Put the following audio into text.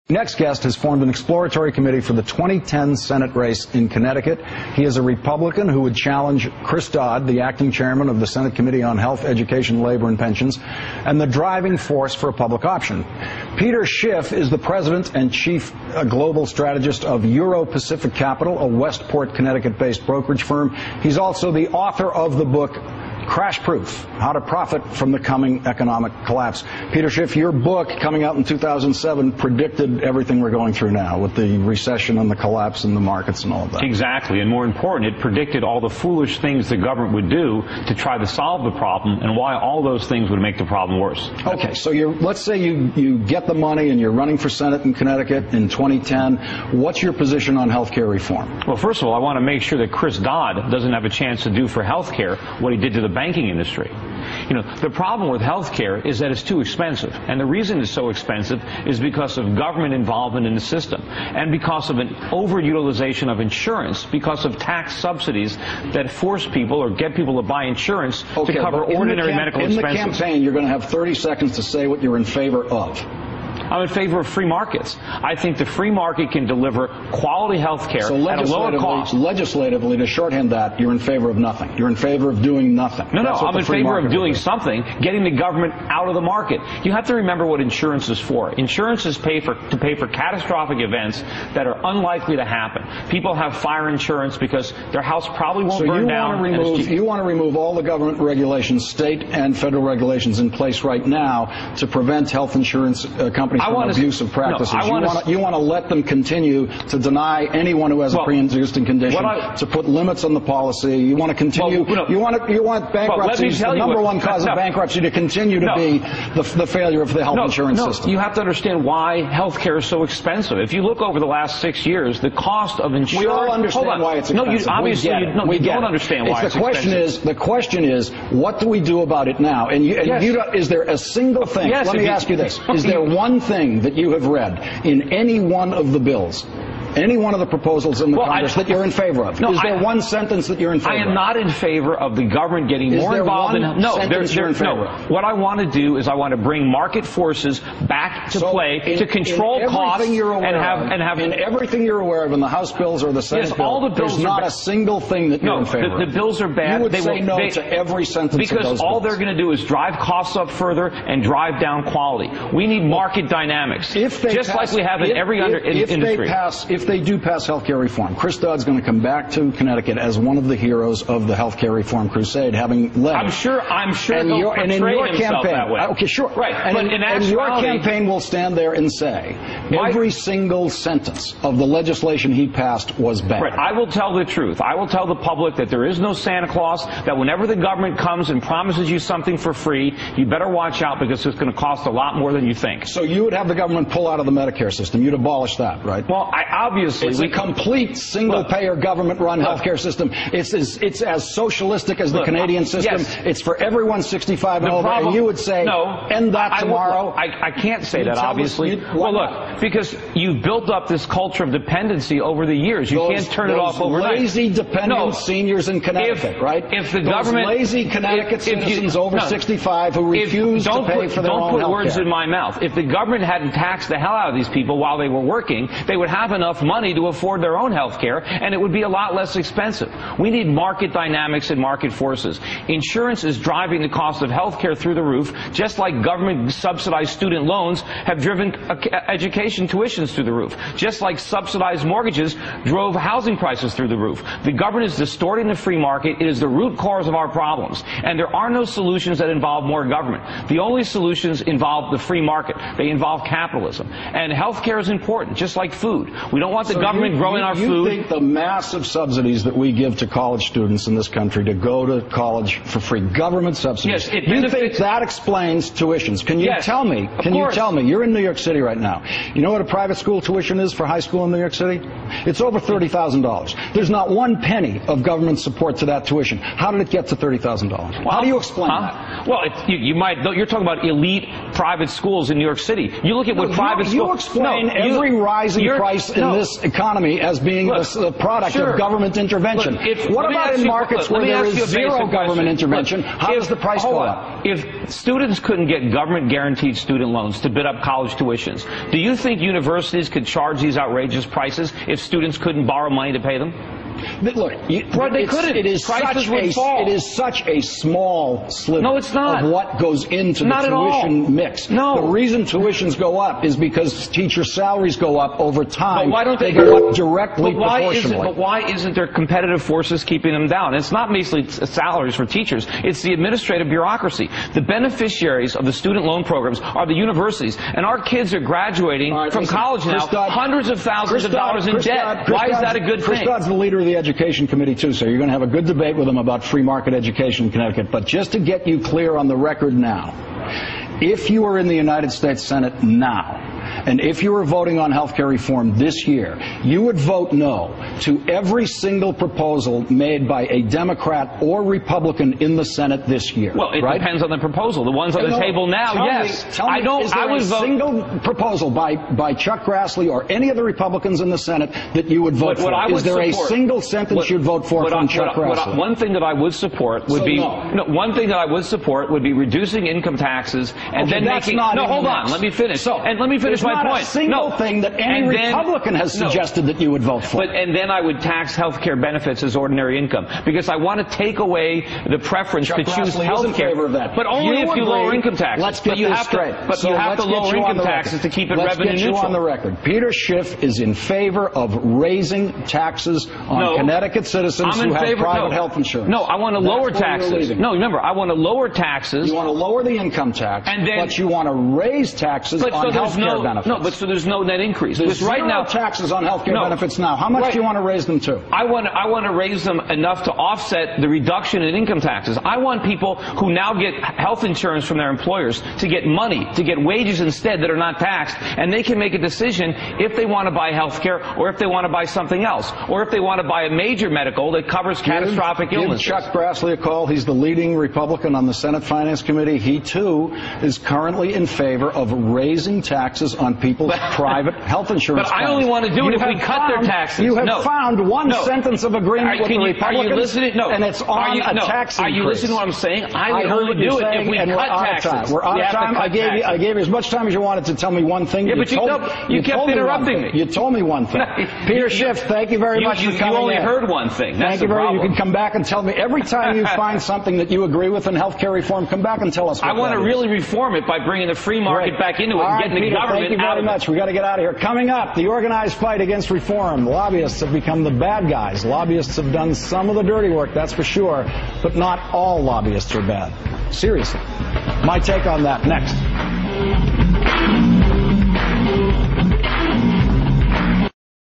Next guest has formed an exploratory committee for the 2010 Senate race in Connecticut. He is a Republican who would challenge Chris Dodd, the acting chairman of the Senate Committee on Health, Education, Labor, and Pensions, and the driving force for a public option. Peter Schiff is the president and chief global strategist of Euro-Pacific Capital, a Westport, Connecticut-based brokerage firm. He's also the author of the book Crash Proof: How to Profit from the Coming Economic Collapse. Peter Schiff, your book, coming out in 2007, predicted everything we're going through now with the recession and the collapse in the markets and all of that. Exactly, and more important, it predicted all the foolish things the government would do to try to solve the problem and why all those things would make the problem worse. Okay, so let's say you get the money and you're running for Senate in Connecticut in 2010. What's your position on health care reform? Well, first of all, I want to make sure that Chris Dodd doesn't have a chance to do for health care what he did to the banking industry. You know, the problem with health care is that it's too expensive. And the reason it's so expensive is because of government involvement in the system and because of an overutilization of insurance, because of tax subsidies that force people or get people to buy insurance to cover ordinary medical expenses. In the campaign, you're going to have 30 seconds to say what you're in favor of. I'm in favor of free markets. I think the free market can deliver quality health care at a lower cost. Legislatively, to shorthand that, you're in favor of nothing. You're in favor of doing nothing. No, I'm in favor of doing something, getting the government out of the market. You have to remember what insurance is for. Insurance is to pay for catastrophic events that are unlikely to happen. People have fire insurance because their house probably won't burn down. So you want to remove all the government regulations, state and federal regulations in place right now to prevent health insurance companies from abusive practices. You want to let them continue to deny anyone who has a pre-existing condition, to put limits on the policy. You want to continue. You want bankruptcy, the number one cause of bankruptcy, to continue to be the failure of the health insurance system. You have to understand why health care is so expensive. If you look over the last 6 years, the cost of insurance. We all understand why it's expensive. Obviously you don't understand why it's expensive. The question is, what do we do about it now? Is there a single thing? Let me ask you this: is there one thing that you have read in any one of the bills, any one of the proposals in the Congress that you're in favor of? Is there one sentence that you're in favor of? I am not in favor of the government getting more involved in. What I want to do is I want to bring market forces back to play to control costs and have in everything you're aware of in the House bills or the Senate bill. There's not a single thing that you're in favor of. The bills are bad. You would say no to every sentence of those bills. Because all they're going to do is drive costs up further and drive down quality. We need market dynamics, just like we have in every other industry. If they do pass health care reform, Chris Dodd's going to come back to Connecticut as one of the heroes of the health care reform crusade, having led. I'm sure he'll portray himself that way. Okay, sure. Right. And your campaign will stand there and say every single sentence of the legislation he passed was bad. Right. I will tell the truth. I will tell the public that there is no Santa Claus, that whenever the government comes and promises you something for free, you better watch out because it's going to cost a lot more than you think. So you would have the government pull out of the Medicare system. You'd abolish that, right? Well, obviously. It's a complete single-payer government-run healthcare system. It's as socialistic as the Canadian system. Yes. It's for everyone 65 and over. And you would say, end that tomorrow. I can't say that, obviously. Well, look, because you've built up this culture of dependency over the years. You can't turn it off overnight. Lazy, dependent seniors in Connecticut, right? If the government, lazy Connecticut citizens over 65 who refuse to pay for their own health care. Don't put words in my mouth. If the government hadn't taxed the hell out of these people while they were working, they would have enough money to afford their own health care, and it would be a lot less expensive. We need market dynamics and market forces. Insurance is driving the cost of health care through the roof, just like government-subsidized student loans have driven education tuitions through the roof, just like subsidized mortgages drove housing prices through the roof. The government is distorting the free market. It is the root cause of our problems, and there are no solutions that involve more government. The only solutions involve the free market. They involve capitalism, and health care is important, just like food. We don't want the government growing our food. You think the massive subsidies that we give to college students in this country to go to college for free, government subsidies, you think that explains tuitions? Can you tell me? You tell me? You're in New York City right now. You know what a private school tuition is for high school in New York City? It's over $30,000. There's not one penny of government support to that tuition. How did it get to $30,000? How do you explain that? Well, you're talking about elite private schools in New York City. You look at what private schools... You explain every rising price in this economy as being the product of government intervention. What about in markets where there is zero government intervention? How does the price go up? If students couldn't get government-guaranteed student loans to bid up college tuitions, do you think universities could charge these outrageous prices if students couldn't borrow money to pay them? Look, they couldn't. It is such a small sliver of what goes into the tuition mix. No. The reason tuitions go up is because teacher salaries go up over time. But why don't they go up directly proportionally? But why isn't there competitive forces keeping them down? It's not basically salaries for teachers. It's the administrative bureaucracy. The beneficiaries of the student loan programs are the universities, and our kids are graduating from college now, hundreds of thousands of dollars in debt. Why is that a good thing? Chris Dodd's the leader of the Education Committee, too, so you're going to have a good debate with him about free market education in Connecticut. But just to get you clear on the record now, if you are in the United States Senate now, and if you were voting on health care reform this year, you would vote no to every single proposal made by a Democrat or Republican in the Senate this year. Well, it depends on the proposal. The ones on the table now, yes. Is there a single proposal by Chuck Grassley or any of the Republicans in the Senate that you would vote for? Is there a single sentence you'd vote for from Chuck Grassley? One thing that I would support would be one thing that I would support would be reducing income taxes and then making. No, hold on. Let me finish. And let me finish my point. Not a single thing that any Republican has suggested that you would vote for. And then I would tax health care benefits as ordinary income, because I want to take away the preference to choose health care. But only if you lower income taxes. Let's get this straight. But you have to lower income taxes to keep it revenue neutral. Let's get you on the record. Peter Schiff is in favor of raising taxes on Connecticut citizens who have private health insurance. No, I want to lower taxes. No, remember, I want to lower taxes. You want to lower the income tax, but you want to raise taxes on health care benefits. No, but so there's no net increase. There's zero taxes on health care benefits now. How much do you want to raise them to? I want to raise them enough to offset the reduction in income taxes. I want people who now get health insurance from their employers to get money, to get wages instead that are not taxed, and they can make a decision if they want to buy health care or if they want to buy something else, or if they want to buy a major medical that covers catastrophic illnesses. Give Chuck Grassley a call. He's the leading Republican on the Senate Finance Committee. He, too, is currently in favor of raising taxes on people's private health insurance plans. But I only want to do it if we cut their taxes. You have found one sentence of agreement with the Republicans, are you listening? No. And it's on a tax increase. Are you listening to what I'm saying? I would only do it if we cut taxes. We're out of time. I gave you as much time as you wanted to tell me one thing. Yeah, but you kept interrupting me. You told me one thing. Peter Schiff, thank you very much for coming in. You only heard one thing. That's the problem. You can come back and tell me every time you find something that you agree with in health care reform, come back and tell us what I want to really reform it by bringing the free market back into it and getting the government out of it. Thank you very much. We got to get out of here. Coming up, the organized fight against reform. Lobbyists have become the bad guys. Lobbyists have done some of the dirty work, that's for sure, but not all lobbyists are bad. Seriously. My take on that next.